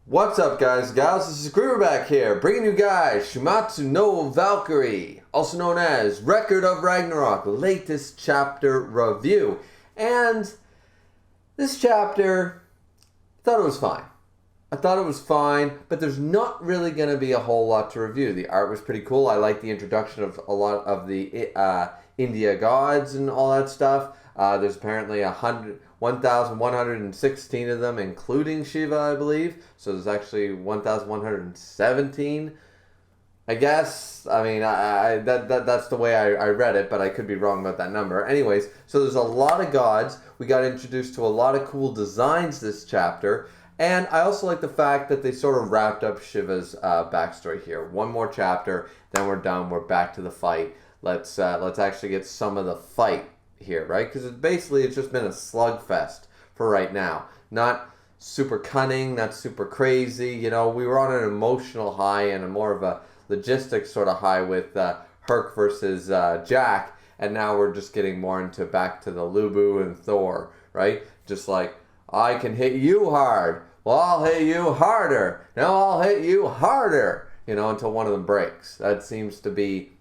What's up, guys and gals? This is Griever back here, bringing you guys Shuumatsu no Valkyrie, also known as Record of Ragnarok, latest chapter review. And this chapter, I thought it was fine. But there's not really going to be a whole lot to review. The art was pretty cool. I like the introduction of a lot of the India gods and all that stuff. There's apparently 1,116 of them, including Shiva, I believe. So there's actually 1,117. I guess. I mean, that's the way I read it, but I could be wrong about that number. Anyways, so there's a lot of gods. We got introduced to a lot of cool designs this chapter. And I also like the fact that they sort of wrapped up Shiva's backstory here. One more chapter, then we're done. We're back to the fight. Let's actually get some of the fight here, right? Because it's just been a slugfest for right now. Not super cunning, not super crazy. You know, we were on an emotional high and a more of a logistics sort of high with Herc versus Jack, and now we're just getting more into back to the Lubu and Thor, right? Just like, I can hit you hard. Well, I'll hit you harder. Now I'll hit you harder. You know, until one of them breaks. That seems to be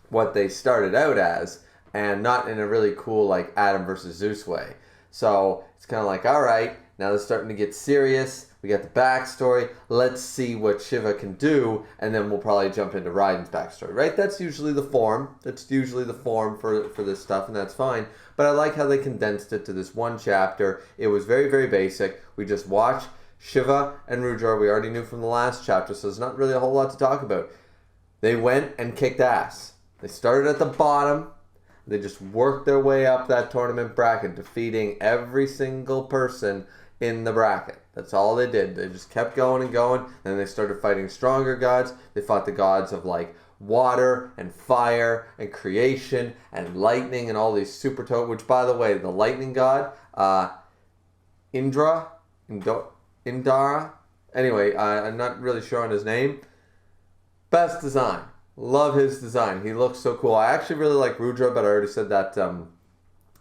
what they started out as, and not in a really cool, like, Adam versus Zeus way. So it's kind of like, all right, now they're starting to get serious. We got the backstory. Let's see what Shiva can do, and then we'll probably jump into Raiden's backstory, right? That's usually the form. That's usually the form for this stuff, and that's fine. But I like how they condensed it to this one chapter. It was very, very basic. We just watched Shiva and Rudra. We already knew from the last chapter, so there's not really a whole lot to talk about. They went and kicked ass. They started at the bottom. They just worked their way up that tournament bracket, defeating every single person in the bracket. That's all they did. They just kept going and going. Then they started fighting stronger gods. They fought the gods of, like, water and fire and creation and lightning and all these super which, by the way, the lightning god, Indra, Indara. Anyway, I'm not really sure on his name. Best design. Love his design. He looks so cool. I actually really like Rudra, but I already said that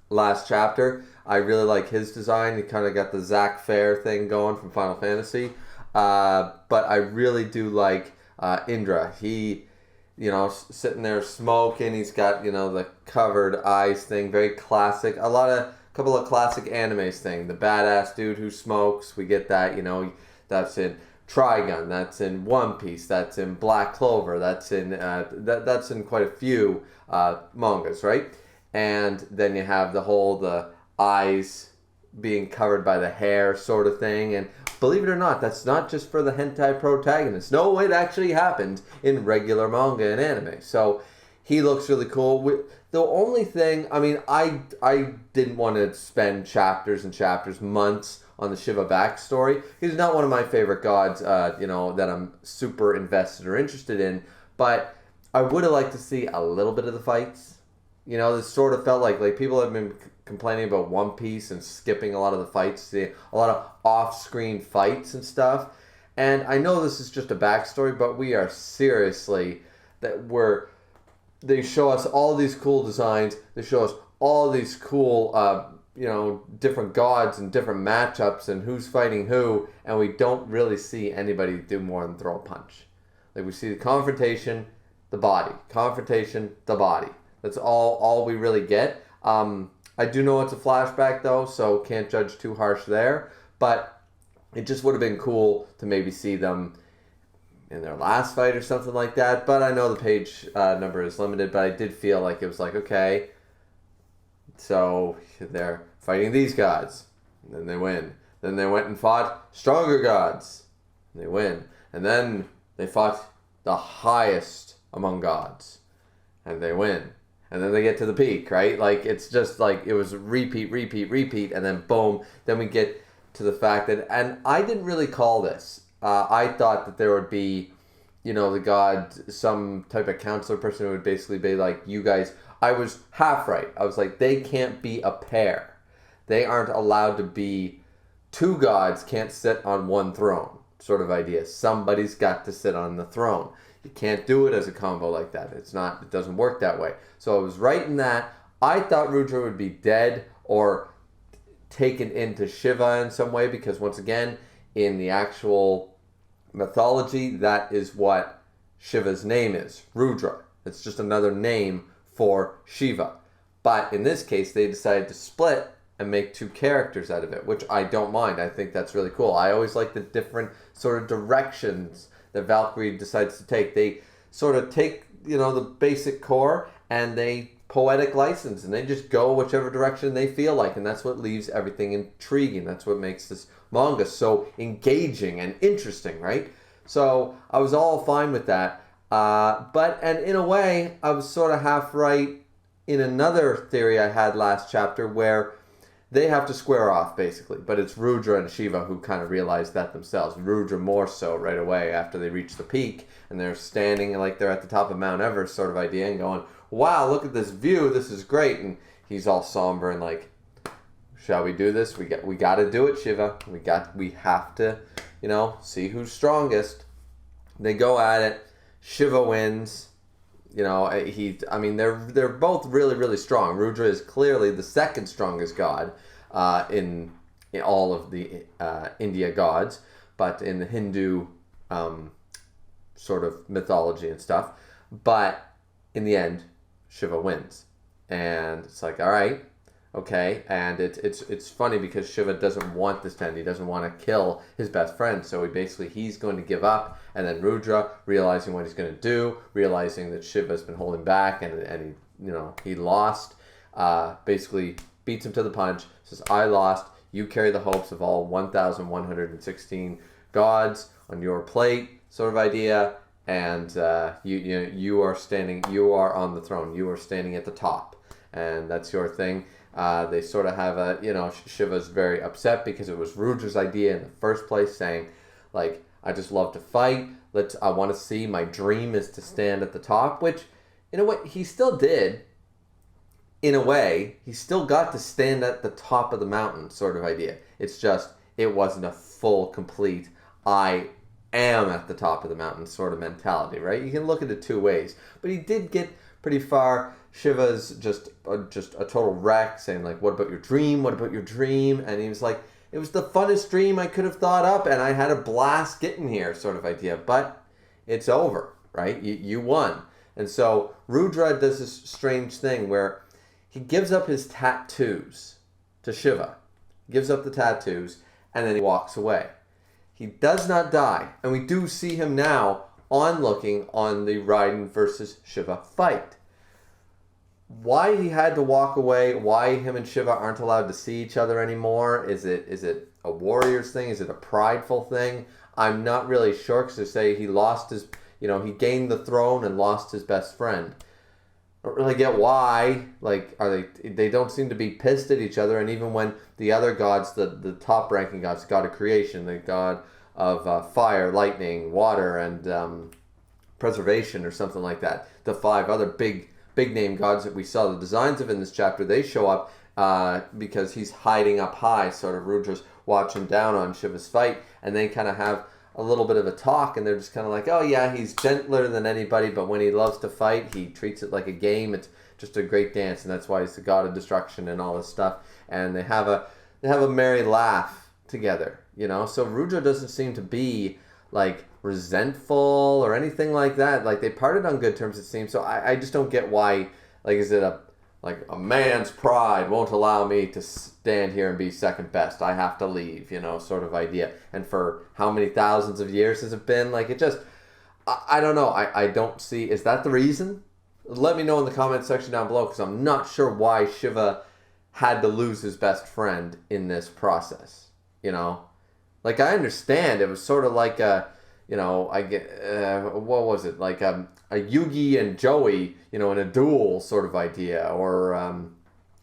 last chapter. I really like his design. He kind of got the Zack Fair thing going from Final Fantasy. But I really do like Indra. He, you know, sitting there smoking. He's got, you know, the covered eyes thing. Very classic. Couple of classic animes thing. The badass dude who smokes. We get that, you know, that's in Trigun, that's in One Piece, that's in Black Clover, that's in quite a few mangas, right? And then you have the eyes being covered by the hair sort of thing. And believe it or not, that's not just for the hentai protagonist. No, it actually happened in regular manga and anime. So he looks really cool. The only thing, I mean, I didn't want to spend chapters and chapters, months on the Shiva backstory. He's not one of my favorite gods, you know, that I'm super invested or interested in. But I would have liked to see a little bit of the fights. You know, this sort of felt like people have been complaining about One Piece and skipping a lot of the fights, a lot of off-screen fights and stuff. And I know this is just a backstory, but we are seriously they show us all these cool designs. They show us all these cool, you know, different gods and different matchups and who's fighting who, and we don't really see anybody do more than throw a punch. Like, we see the confrontation, the body. Confrontation, the body. That's all we really get. I do know it's a flashback, though, so can't judge too harsh there. But it just would have been cool to maybe see them in their last fight or something like that. But I know the page number is limited, but I did feel like it was like, okay, so they're fighting these gods, and then they win. Then they went and fought stronger gods, and they win. And then they fought the highest among gods, and they win. And then they get to the peak, right? Like, it's just like, it was repeat, and then boom. Then we get to the fact that, and I didn't really call this. I thought that there would be, you know, the god, some type of counselor person who would basically be like, you guys, I was half right. I was like, they can't be a pair. They aren't allowed to be, two gods can't sit on one throne, sort of idea. Somebody's got to sit on the throne. You can't do it as a combo like that. It doesn't work that way. So I was right in that. I thought Rudra would be dead or taken into Shiva in some way, because once again, in the actual mythology, that is what Shiva's name is, Rudra. It's just another name for Shiva. But in this case, they decided to split and make two characters out of it, which I don't mind. I think that's really cool. I always like the different sort of directions that Valkyrie decides to take. They sort of take, the basic core and they poetic license and they just go whichever direction they feel like, and that's what leaves everything intriguing. That's what makes this manga so engaging and interesting, right? So I was all fine with that. And in a way, I was sort of half right in another theory I had last chapter where they have to square off, basically. But it's Rudra and Shiva who kind of realize that themselves. Rudra more so right away after they reach the peak. And they're standing like they're at the top of Mount Everest sort of idea and going, wow, look at this view. This is great. And he's all somber and like, shall we do this? We got to do it, Shiva. We have to, see who's strongest. They go at it. Shiva wins. They're both really, really strong. Rudra is clearly the second strongest god in all of the India gods, but in the Hindu sort of mythology and stuff. But in the end, Shiva wins, and it's like, all right, okay. And it's funny because Shiva doesn't want this to end. He doesn't want to kill his best friend, so he's going to give up. And then Rudra, realizing what he's going to do, realizing that Shiva's been holding back and he lost, basically beats him to the punch, says, I lost, you carry the hopes of all 1,116 gods on your plate, sort of idea, and you are on the throne, you are standing at the top, and that's your thing. They sort of have Shiva's very upset because it was Rudra's idea in the first place, saying, like, I just love to fight. I want to see, my dream is to stand at the top, which, in a way, he still did. In a way, he still got to stand at the top of the mountain sort of idea. It's just, it wasn't a full, complete, I am at the top of the mountain sort of mentality, right? You can look at it two ways. But he did get pretty far. Shiva's just a total wreck, saying, like, what about your dream? What about your dream? And he was like, it was the funnest dream I could have thought up, and I had a blast getting here, sort of idea. But it's over, right? You won. And so Rudra does this strange thing where he gives up his tattoos to Shiva. He gives up the tattoos, and then he walks away. He does not die. And we do see him now onlooking on the Raiden versus Shiva fight. Why he had to walk away, why him and Shiva aren't allowed to see each other anymore, is it a warrior's thing? Is it a prideful thing? I'm not really sure, because they say he lost his, he gained the throne and lost his best friend. I don't really get why. Like, they don't seem to be pissed at each other, and even when the other gods, the top ranking gods, the god of creation, the god of fire, lightning, water, and preservation or something like that, the five other big name gods that we saw the designs of in this chapter, they show up because he's hiding up high, sort of Rudra's watching down on Shiva's fight, and they kind of have a little bit of a talk, and they're just kind of like, oh yeah, he's gentler than anybody, but when he loves to fight, he treats it like a game. It's just a great dance, and that's why he's the god of destruction and all this stuff. And they have a merry laugh together, So Rudra doesn't seem to be like resentful or anything like that. Like, they parted on good terms, it seems. So I just don't get why. Like, is it a man's pride won't allow me to stand here and be second best, I have to leave, sort of idea. And for how many thousands of years has it been? Like, it just, I don't know. I don't see, is that the reason? Let me know in the comment section down below, because I'm not sure why Shiva had to lose his best friend in this process, Like, I understand it was sort of like a, what was it? Like a Yugi and Joey, in a duel sort of idea, or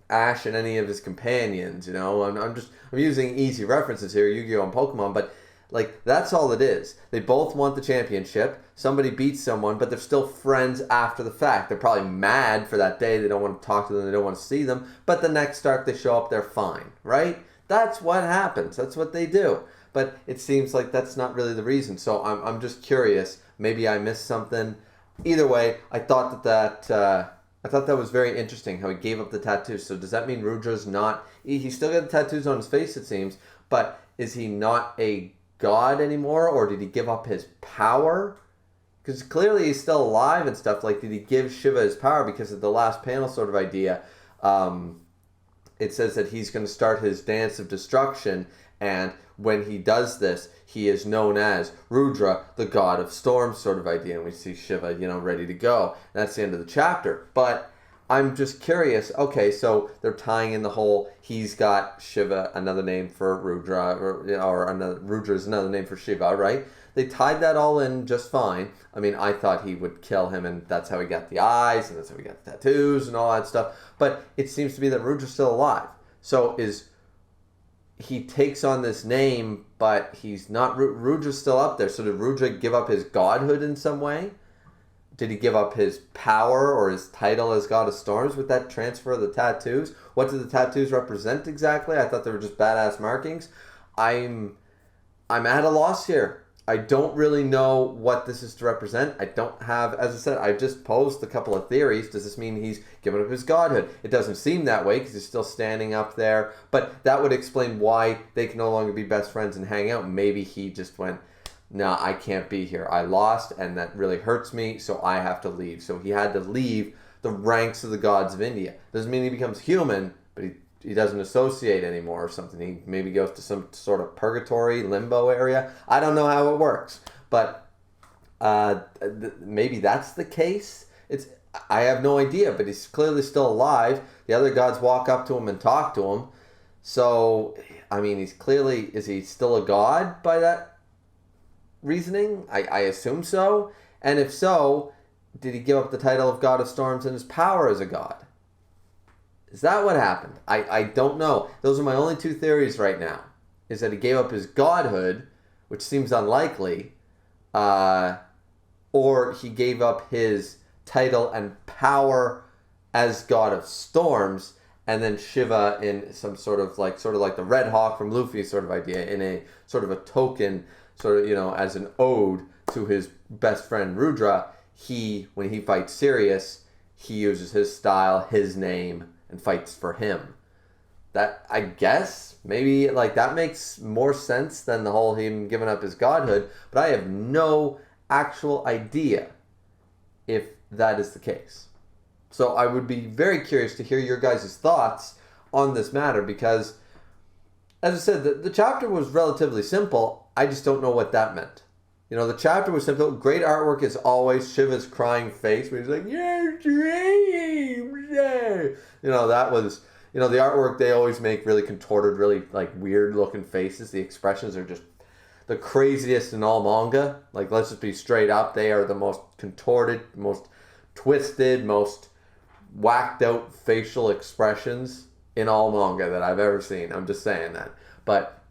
Ash and any of his companions, I'm using easy references here, Yu-Gi-Oh! And Pokemon, but like, that's all it is. They both want the championship. Somebody beats someone, but they're still friends after the fact. They're probably mad for that day. They don't want to talk to them. They don't want to see them. But the next arc they show up, they're fine, right? That's what happens. That's what they do. But it seems like that's not really the reason. So I'm just curious. Maybe I missed something. Either way, I thought that was very interesting how he gave up the tattoos. So does that mean Rudra's not? He still got the tattoos on his face, it seems. But is he not a God anymore, or did he give up his power? Because clearly he's still alive and stuff. Like, did he give Shiva his power? Because of the last panel sort of idea, it says that he's going to start his dance of destruction, and when he does this, he is known as Rudra, the god of storms sort of idea, and we see Shiva, ready to go. And that's the end of the chapter. But I'm just curious, okay, so they're tying in the whole, he's got Shiva, another name for Rudra, or another, Rudra is another name for Shiva, right? They tied that all in just fine. I mean, I thought he would kill him, and that's how he got the eyes, and that's how he got the tattoos, and all that stuff. But it seems to be that Rudra's still alive. So he takes on this name, but he's not, Rudra's still up there. So did Rudra give up his godhood in some way? Did he give up his power or his title as God of Storms with that transfer of the tattoos? What do the tattoos represent exactly? I thought they were just badass markings. I'm at a loss here. I don't really know what this is to represent. I don't have, as I said, I just posed a couple of theories. Does this mean he's given up his godhood? It doesn't seem that way because he's still standing up there. But that would explain why they can no longer be best friends and hang out. Maybe he just went, nah, I can't be here. I lost and that really hurts me, so I have to leave. So he had to leave the ranks of the gods of India. Doesn't mean he becomes human, but he doesn't associate anymore or something. He maybe goes to some sort of purgatory, limbo area. I don't know how it works, but maybe that's the case. I have no idea, but he's clearly still alive. The other gods walk up to him and talk to him. So, I mean, is he still a god by that reasoning? I assume so. And if so, did he give up the title of God of Storms and his power as a god? Is that what happened? I don't know. Those are my only two theories right now. Is that he gave up his godhood, which seems unlikely, or he gave up his title and power as God of Storms, and then Shiva in some sort of like the Red Hawk from Luffy sort of idea, in a sort of a token, as an ode to his best friend Rudra. When he fights Sirius, he uses his style, his name, and fights for him. That, I guess, maybe like that makes more sense than the whole him giving up his godhood, but I have no actual idea if that is the case. So I would be very curious to hear your guys' thoughts on this matter, because, as I said, the chapter was relatively simple. I just don't know what that meant. The chapter was simple. Great artwork as always. Shiva's crying face where he's like, your dreams. That was, the artwork, they always make really contorted, really like weird looking faces. The expressions are just the craziest in all manga. Like, let's just be straight up. They are the most contorted, most twisted, most whacked out facial expressions in all manga that I've ever seen. I'm just saying that. But,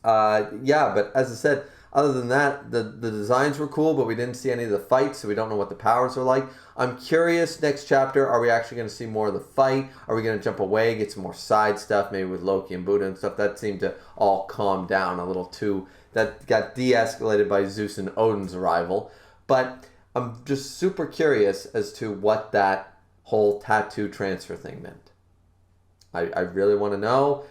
but as I said, other than that, the designs were cool, but we didn't see any of the fights, so we don't know what the powers are like. I'm curious, next chapter, are we actually going to see more of the fight? Are we going to jump away, get some more side stuff, maybe with Loki and Buddha and stuff? That seemed to all calm down a little too. That got de-escalated by Zeus and Odin's arrival. But I'm just super curious as to what that whole tattoo transfer thing meant. I really want to know.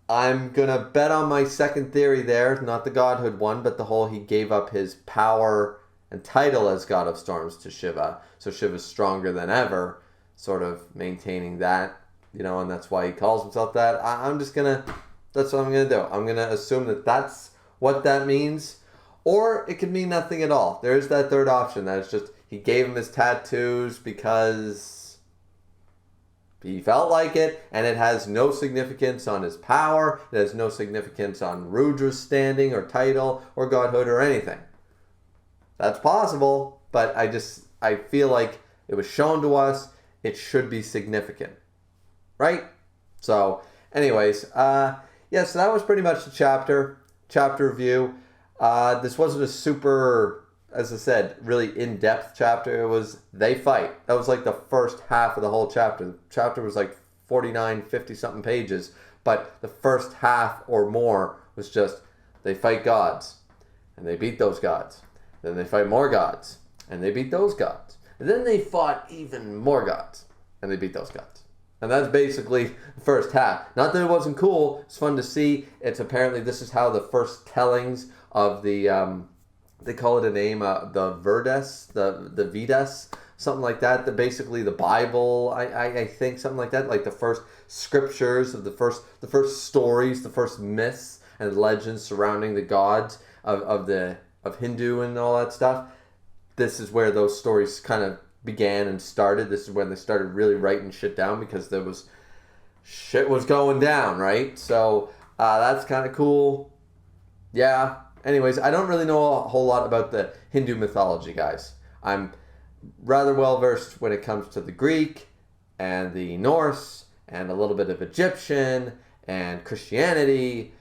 I'm going to bet on my second theory there, not the godhood one, but the whole he gave up his power and title as God of Storms to Shiva. So Shiva's stronger than ever, sort of maintaining that, and that's why he calls himself that. That's what I'm going to do. I'm going to assume that that's what that means. Or it could mean nothing at all. There's that third option. That it's just he gave him his tattoos because he felt like it, and it has no significance on his power. It has no significance on Rudra's standing or title or godhood or anything. That's possible, but I feel like it was shown to us. It should be significant, right? So, anyways, so that was pretty much the chapter review. This wasn't a super, as I said, really in-depth chapter. It was, they fight. That was like the first half of the whole chapter. The chapter was like 49, 50-something pages, but the first half or more was just, they fight gods, and they beat those gods. Then they fight more gods, and they beat those gods. And then they fought even more gods, and they beat those gods. And that's basically the first half. Not that it wasn't cool. It's fun to see. It's apparently, this is how the first tellings of the they call it a name, the Verdes, the Vedas, something like that. Basically the Bible, I think, something like that, like the first scriptures of the first stories, the first myths and legends surrounding the gods of Hindu and all that stuff. This is where those stories kind of began and started. This is when they started really writing shit down, because shit was going down, right? So that's kind of cool. Yeah. Anyways, I don't really know a whole lot about the Hindu mythology, guys. I'm rather well versed when it comes to the Greek and the Norse and a little bit of Egyptian and Christianity,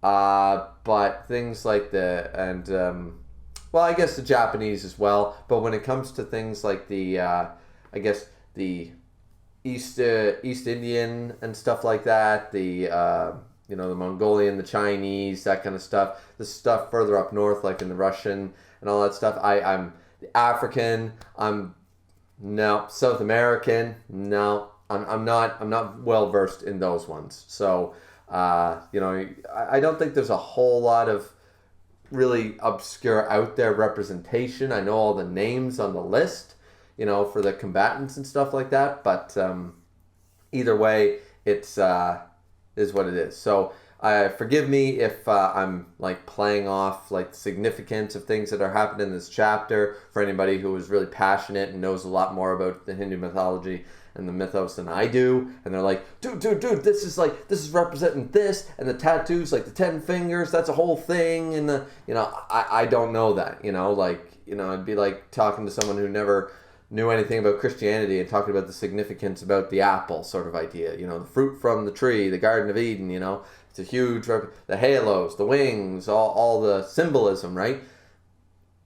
but things like well, I guess the Japanese as well. But when it comes to things like I guess the East Indian and stuff like that, the Mongolian, the Chinese, that kind of stuff. The stuff further up north, like in the Russian and all that stuff. I'm the African. No. South American. No. I'm not well versed in those ones. So I don't think there's a whole lot of really obscure out there representation. I know all the names on the list, for the combatants and stuff like that. But either way, it's is what it is. So forgive me if I'm like playing off like the significance of things that are happening in this chapter for anybody who is really passionate and knows a lot more about the Hindu mythology and the mythos than I do, and they're like, dude, this is representing this, and the tattoos, like the 10 fingers, that's a whole thing, and I don't know that, it'd be like talking to someone who never knew anything about Christianity and talking about the significance about the apple sort of idea, the fruit from the tree, the Garden of Eden, it's a huge, the halos, the wings, all the symbolism, right?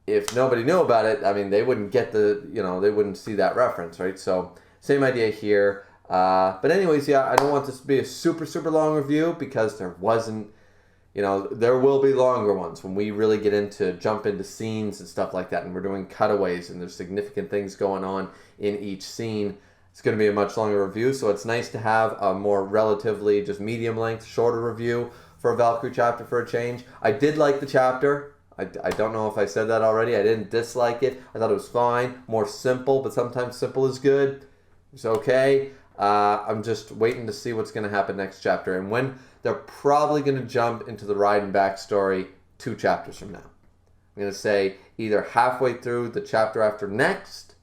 If nobody knew about it, I mean, they wouldn't get they wouldn't see that reference, right? So same idea here. But anyways, yeah, I don't want this to be a super, super long review, because there wasn't, there will be longer ones when we really jump into scenes and stuff like that, and we're doing cutaways and there's significant things going on in each scene. It's going to be a much longer review, so it's nice to have a more relatively just medium length, shorter review for a Valkyrie chapter for a change. I did like the chapter. I don't know if I said that already. I didn't dislike it. I thought it was fine. More simple, but sometimes simple is good. It's okay. I'm just waiting to see what's going to happen next chapter, and when they're probably going to jump into the Raiden backstory 2 chapters from now. I'm going to say either halfway through the chapter after next,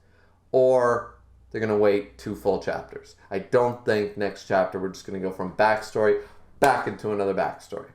or they're going to wait 2 full chapters. I don't think next chapter we're just going to go from backstory back into another backstory.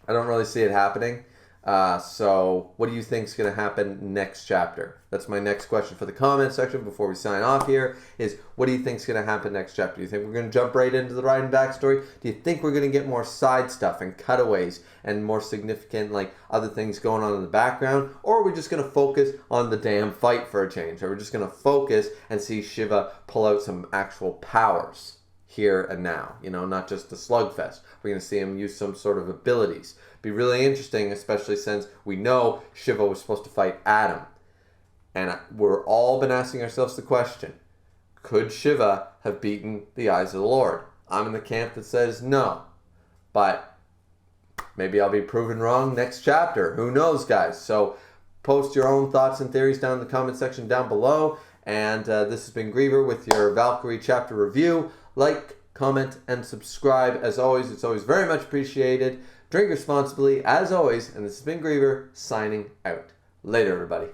I don't really see it happening. So what do you think is going to happen next chapter? That's my next question for the comment section before we sign off here, is what do you think is going to happen next chapter? Do you think we're going to jump right into the Raiden backstory? Do you think we're going to get more side stuff and cutaways and more significant, like, other things going on in the background? Or are we just going to focus on the damn fight for a change? Or are we just going to focus and see Shiva pull out some actual powers here and now? Not just the slugfest. We're going to see him use some sort of abilities. Be really interesting, especially since we know Shiva was supposed to fight Adam. And we're all been asking ourselves the question, could Shiva have beaten the eyes of the Lord? I'm in the camp that says no. But maybe I'll be proven wrong next chapter. Who knows, guys? So post your own thoughts and theories down in the comment section down below. And this has been Griever with your Valkyrie chapter review. Like, comment, and subscribe. As always, it's always very much appreciated. Drink responsibly, as always, and this has been Griever, signing out. Later, everybody.